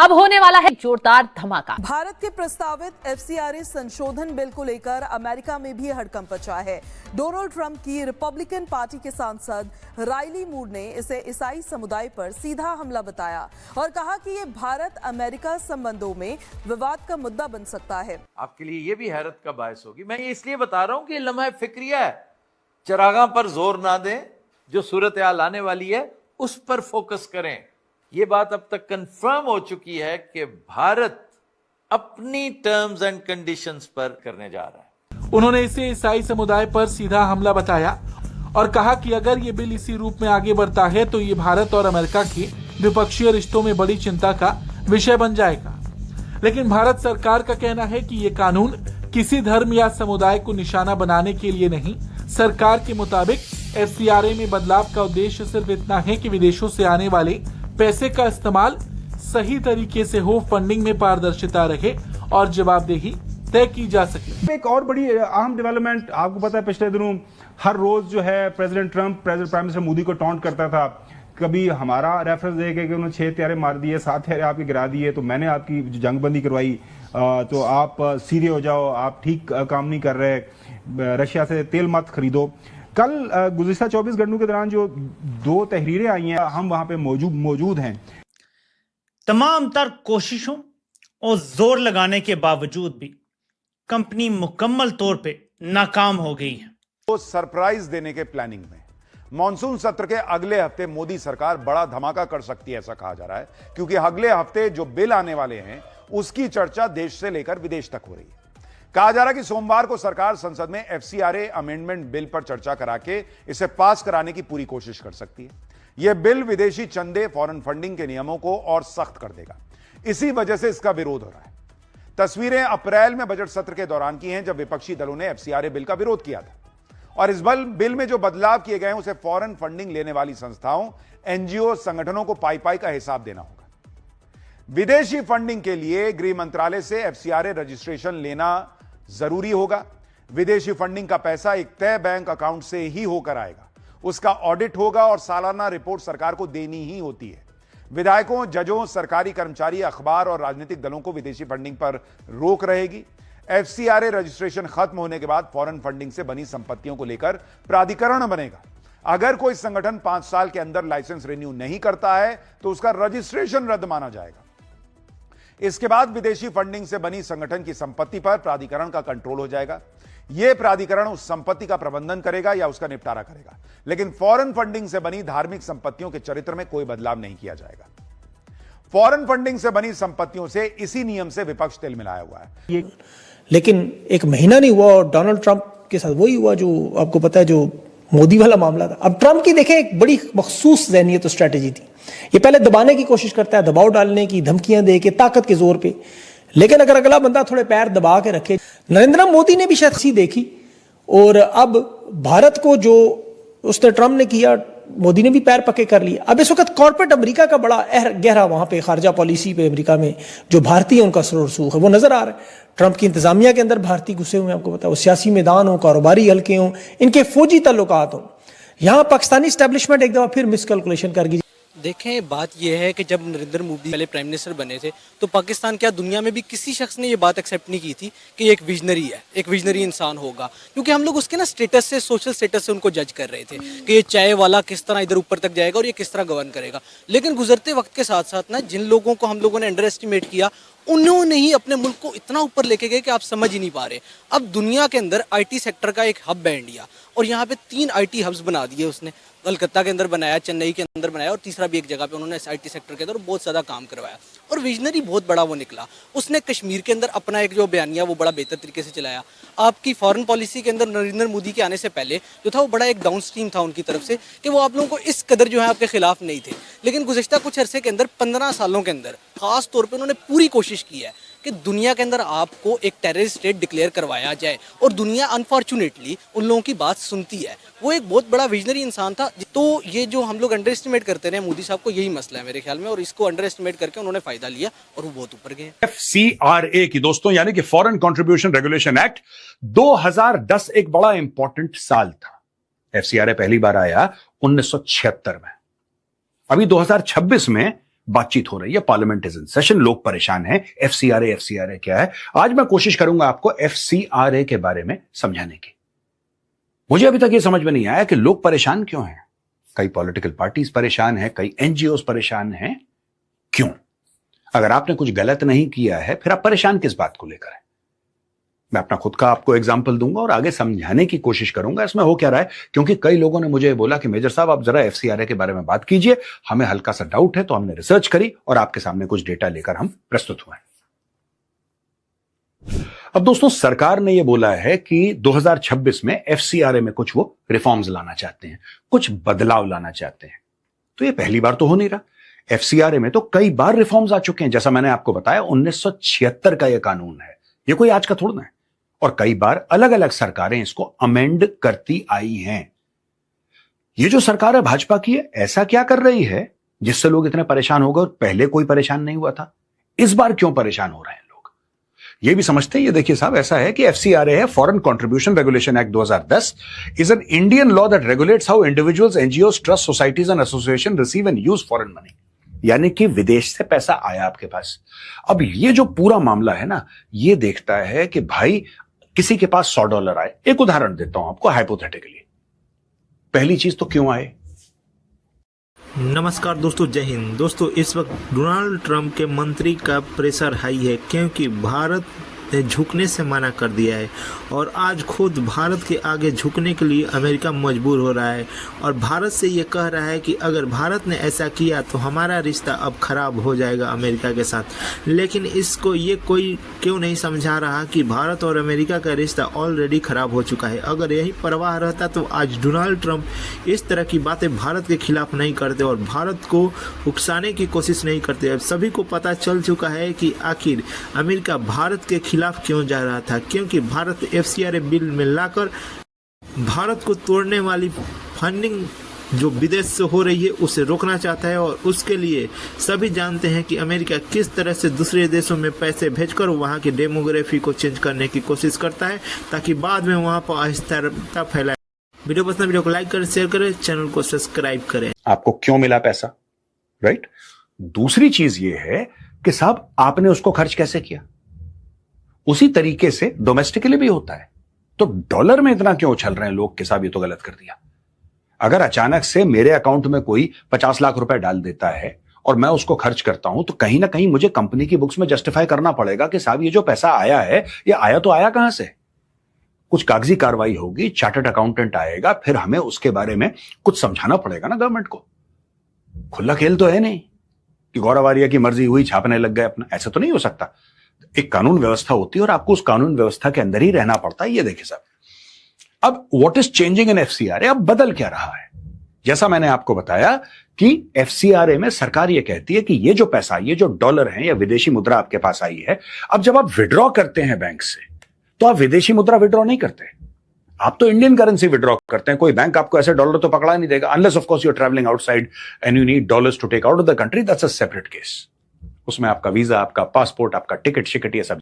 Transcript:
अब होने वाला है जोरदार धमाका। भारत के प्रस्तावित एफसीआरए संशोधन बिल को लेकर अमेरिका में भी हड़कंप मचा है। डोनाल्ड ट्रंप की रिपब्लिकन पार्टी के सांसद राइली मूर ने इसे ईसाई समुदाय पर सीधा हमला बताया और कहा कि ये भारत अमेरिका संबंधों में विवाद का मुद्दा बन सकता है। आपके लिए ये भी हैरत का बायस होगी। मैं ये इसलिए बता रहा हूं कि लम्हा फिक्रिया है, चिरागा पर जोर ना दें, जो सूरत हाल आने वाली है उस पर फोकस करें। ये बात अब तक कंफर्म हो चुकी है कि भारत अपनी टर्म्स एंड कंडीशंस पर करने जा रहा है। उन्होंने इसे ईसाई समुदाय पर सीधा हमला बताया और कहा कि अगर ये बिल इसी रूप में आगे बढ़ता है तो ये भारत और अमेरिका के द्विपक्षीय रिश्तों में बड़ी चिंता का विषय बन जाएगा। लेकिन भारत सरकार का कहना है कि ये कानून किसी धर्म या समुदाय को निशाना बनाने के लिए नहीं। सरकार के मुताबिक एफसीआरए में बदलाव का उद्देश्य सिर्फ इतना है कि विदेशों से आने वाले पैसे का इस्तेमाल सही तरीके से हो, फंडिंग में पारदर्शिता रहे और जवाबदेही तय की जा सके। एक और बड़ी अहम डेवलपमेंट आपको पता है, पिछले दिनों हर रोज जो है president Trump prime minister Modi को टॉन्ट करता था। कभी हमारा रेफरेंस देके कि उन्होंने 6 हथियारे मार दिए, 7 हथियारे आपके गिरा दिए, तो मैंने आपकी जंगबंदी करवाई, तो आप सीरियस हो जाओ, आप ठीक काम नहीं कर रहे, रशिया से तेल मत खरीदो। कल गुज़िश्ता 24 घंटों के दौरान जो 2 तहरीरें आई हैं, हम वहां पे मौजूद हैं। तमाम तर कोशिशों और जोर लगाने के बावजूद भी कंपनी मुकम्मल तौर पे नाकाम हो गई है। तो सरप्राइज देने के प्लानिंग में मॉनसून सत्र के अगले हफ्ते मोदी सरकार बड़ा धमाका कर सकती है, ऐसा कहा जा रहा है, क्योंकि अगले हफ्ते जो बिल आने वाले हैं उसकी चर्चा देश से लेकर विदेश तक हो रही है। कहा जा रहा है कि सोमवार को सरकार संसद में एफसीआरए अमेंडमेंट बिल पर चर्चा करा के इसे पास कराने की पूरी कोशिश कर सकती है। यह बिल विदेशी चंदे, फॉरेन फंडिंग के नियमों को और सख्त कर देगा। इसी वजह से इसका विरोध हो रहा है। तस्वीरें अप्रैल में बजट सत्र के दौरान की हैं, जब विपक्षी दलों ने एफसीआरए बिल का विरोध किया था। और इस बिल में जो बदलाव किए गए हैं उसे फॉरेन फंडिंग लेने वाली संस्थाओं, एनजीओ, संगठनों को पाई का हिसाब देना होगा। विदेशी फंडिंग के लिए गृह मंत्रालय से एफसीआरए रजिस्ट्रेशन लेना जरूरी होगा। विदेशी फंडिंग का पैसा एक तय बैंक अकाउंट से ही होकर आएगा, उसका ऑडिट होगा और सालाना रिपोर्ट सरकार को देनी ही होती है। विधायकों, जजों, सरकारी कर्मचारी, अखबार और राजनीतिक दलों को विदेशी फंडिंग पर रोक रहेगी। एफसीआरए रजिस्ट्रेशन खत्म होने के बाद फॉरेन फंडिंग से बनी संपत्तियों को लेकर प्राधिकरण बनेगा। अगर कोई संगठन 5 साल के अंदर लाइसेंस रिन्यू नहीं करता है तो उसका रजिस्ट्रेशन रद्द माना जाएगा। इसके बाद विदेशी फंडिंग से बनी संगठन की संपत्ति पर प्राधिकरण का कंट्रोल हो जाएगा। यह प्राधिकरण उस संपत्ति का प्रबंधन करेगा या उसका निपटारा करेगा, लेकिन फॉरेन फंडिंग से बनी धार्मिक संपत्तियों के चरित्र में कोई बदलाव नहीं किया जाएगा। फॉरेन फंडिंग से बनी संपत्तियों से इसी नियम से विपक्ष तिल मिलाया हुआ है। लेकिन एक महीना नहीं हुआ और डोनाल्ड ट्रंप के साथ वही हुआ जो आपको पता है, जो मोदी वाला मामला था। अब ट्रंप की देखें एक बड़ी मखसूस ज़हनियत और स्ट्रेटेजी थी। ये पहले दबाने की कोशिश करता है, दबाव डालने की, धमकियां दे के, ताकत के जोर पे। लेकिन अगर अगला बंदा थोड़े पैर दबा के रखे, नरेंद्र मोदी ने भी शायद सी देखी और अब भारत को जो उसने ट्रंप ने किया, मोदी ने भी पैर पक्के कर लिए। अब इस वक्त कॉर्पोरेट अमेरिका का बड़ा गहरा वहां पे खारजा पॉलिसी पे अमेरिका में जो भारतीय उनका सुर रसूख है वो नजर आ रहा है। ट्रंप की इंतजामिया के अंदर भारतीय घुसे हुए हैं, आपको पता है, वो सियासी मैदान हो, कारोबारी हल्के हों, इनके फौजी ताल्लुकात हों। यहां पाकिस्तानी एस्टेब्लिशमेंट एक दफा फिर मिसकैलकुलेशन कर गई। देखें, बात यह है कि जब नरेंद्र मोदी पहले प्राइम मिनिस्टर बने थे तो पाकिस्तान क्या दुनिया में भी किसी शख्स ने ये बात एक्सेप्ट नहीं की थी कि एक विजनरी है, एक विजनरी इंसान होगा, क्योंकि हम लोग उसके ना स्टेटस से, सोशल स्टेटस से उनको जज कर रहे थे कि ये चाय वाला किस तरह इधर ऊपर तक जाएगा और ये किस तरह गवर्न करेगा। लेकिन गुजरते वक्त के साथ साथ ना जिन लोगों को हम लोगों ने अंडर एस्टिमेट किया, उन्होंने ही अपने मुल्क को इतना ऊपर लेके गए कि आप समझ ही नहीं पा रहे। अब दुनिया के अंदर आईटी सेक्टर का एक हब है इंडिया, और यहाँ पे 3 आईटी हब्स बना दिए उसने। कलकत्ता के अंदर बनाया, चेन्नई के अंदर बनाया और तीसरा भी एक जगह पे उन्होंने आईटी सेक्टर के अंदर बहुत ज़्यादा काम करवाया और विजनरी बहुत बड़ा वो निकला। उसने कश्मीर के अंदर अपना एक जो बयानिया वो बड़ा बेहतर तरीके से चलाया। आपकी फॉरेन पॉलिसी के अंदर नरेंद्र मोदी के आने से पहले जो था वो बड़ा एक डाउन स्ट्रीम था उनकी तरफ से कि वो आप लोगों को इस कदर जो है आपके खिलाफ नहीं थे। लेकिन गुज़श्ता कुछ अरसे के अंदर 15 सालों के अंदर खास तौर पर उन्होंने पूरी कोशिश की है कि दुनिया के अंदर आपको एक टेररिस्ट स्टेट डिक्लेयर करवाया जाए, और दुनिया अनफॉर्चुनेटली उन लोगों की बात सुनती है। वो एक बहुत बड़ा विजनरी इंसान था। तो ये जो हम लोग अंडर एस्टिमेट करते रहे मोदी साहब को, यही मसला है मेरे ख्याल में, और इसको अंडर एस्टिमेट करके उन्होंने फायदा लिया और वो बहुत ऊपर गए। एफसीआरए की दोस्तों, यानी कि फॉरेन कंट्रीब्यूशन रेगुलेशन एक्ट 2010 एक बड़ा इंपॉर्टेंट साल था। एफसीआरए पहली बार आया 1976 में। अभी 2026 में बातचीत हो रही है, पार्लियामेंट इज इन सेशन, लोग परेशान हैं। एफसीआरए क्या है? आज मैं कोशिश करूंगा आपको एफसीआरए के बारे में समझाने की। मुझे अभी तक यह समझ में नहीं आया कि लोग परेशान क्यों हैं। कई पॉलिटिकल पार्टीज परेशान हैं, कई एनजीओ परेशान हैं, क्यों? अगर आपने कुछ गलत नहीं किया है फिर आप परेशान किस बात को लेकर हैं? मैं अपना खुद का आपको एग्जाम्पल दूंगा और आगे समझाने की कोशिश करूंगा इसमें हो क्या रहा है, क्योंकि कई लोगों ने मुझे बोला कि मेजर साहब आप जरा एफसीआरए के बारे में बात कीजिए, हमें हल्का सा डाउट है। तो हमने रिसर्च करी और आपके सामने कुछ डेटा लेकर हम प्रस्तुत हुए। अब दोस्तों, सरकार ने यह बोला है कि 2026 में एफसीआरए में कुछ वो रिफॉर्म्स लाना चाहते हैं, कुछ बदलाव लाना चाहते हैं। तो ये पहली बार तो हो नहीं रहा। एफसीआरए में तो कई बार रिफॉर्म्स आ चुके हैं। जैसा मैंने आपको बताया 1976 का यह कानून है, ये कोई आज का थोड़ा है। और कई बार अलग अलग सरकारें इसको अमेंड करती आई हैं। ये जो सरकार है भाजपा की है, ऐसा क्या कर रही है जिससे लोग इतने परेशान हो गए और पहले कोई परेशान नहीं हुआ था? इस बार क्यों परेशान हो रहे हैं लोग? ये भी समझते हैं। ये देखिए साहब, ऐसा है कि एफसीआरए है, foreign contribution regulation act 2010 is an Indian law that regulates how individuals, NGOs, trust, societies and association receive and use foreign money. यानी कि विदेश से पैसा आया आपके पास। अब ये जो पूरा मामला है ना, ये देखता है कि भाई किसी के पास $100 आए। एक उदाहरण देता हूं आपको हाइपोथेटिकली। पहली चीज तो क्यों आए? नमस्कार दोस्तों, जय हिंद। दोस्तों, इस वक्त डोनाल्ड ट्रंप के मंत्री का प्रेशर हाई है क्योंकि भारत ने झुकने से मना कर दिया है और आज खुद भारत के आगे झुकने के लिए अमेरिका मजबूर हो रहा है और भारत से ये कह रहा है कि अगर भारत ने ऐसा किया तो हमारा रिश्ता अब खराब हो जाएगा अमेरिका के साथ। लेकिन इसको ये कोई क्यों नहीं समझा रहा कि भारत और अमेरिका का रिश्ता ऑलरेडी खराब हो चुका है। अगर यही परवाह रहता तो आज डोनाल्ड ट्रंप इस तरह की बातें भारत के खिलाफ नहीं करते और भारत को उकसाने की कोशिश नहीं करते। अब सभी को पता चल चुका है कि आखिर अमेरिका भारत के खिलाफ क्यों जा रहा था, क्योंकि भारत एफसीआरए बिल में लाकर भारत को तोड़ने वाली फंडिंग जो विदेश से हो रही है उसे रोकना चाहता है और उसके लिए सभी जानते हैं कि अमेरिका किस तरह से दूसरे देशों में पैसे भेजकर वहां की डेमोग्राफी को चेंज करने की कोशिश करता है ताकि बाद में वहां पर अस्थिरता फैलाए। वीडियो पसंद, वीडियो को लाइक करें, शेयर करें, चैनल को सब्सक्राइब करें। आपको क्यों मिला पैसा, राइट? दूसरी चीज ये है कि साहब आपने उसको खर्च कैसे किया। उसी तरीके से डोमेस्टिकली भी होता है। तो डॉलर में इतना क्यों उछल रहे हैं लोग कि साहब ये तो गलत कर दिया। अगर अचानक से मेरे अकाउंट में कोई 50 लाख रुपए डाल देता है और मैं उसको खर्च करता हूं तो कहीं ना कहीं मुझे कंपनी की बुक्स में जस्टिफाई करना पड़ेगा कि साहब ये जो पैसा आया है ये आया तो आया कहां से। कुछ कागजी कार्रवाई होगी, चार्टर्ड अकाउंटेंट आएगा, फिर हमें उसके बारे में कुछ समझाना पड़ेगा ना गवर्नमेंट को। खुला खेल तो है नहीं कि गौरव आर्या की मर्जी हुई छापने लग गए अपना, ऐसा तो नहीं हो सकता। एक कानून व्यवस्था होती है और आपको उस कानून व्यवस्था के अंदर ही रहना पड़ता है। ये देखिए साहब, अब what is changing in FCRA, अब बदल क्या रहा है? जैसा मैंने आपको बताया कि एफसीआरए में सरकार ये कहती है कि ये जो पैसा, ये जो डॉलर है या विदेशी मुद्रा आपके पास आई है, अब जब आप विड्रॉ करते हैं बैंक से तो आप विदेशी मुद्रा विड्रॉ नहीं करते, आप तो इंडियन करेंसी विड्रॉ करते हैं। कोई बैंक आपको ऐसे डॉलर तो पकड़ा नहीं देगा unless of course you are travelling outside and you need dollars to take out of the country, that's a separate case. उसमें आपका वीजा, आपका पासपोर्ट, आपका टिकट शिकट ये सब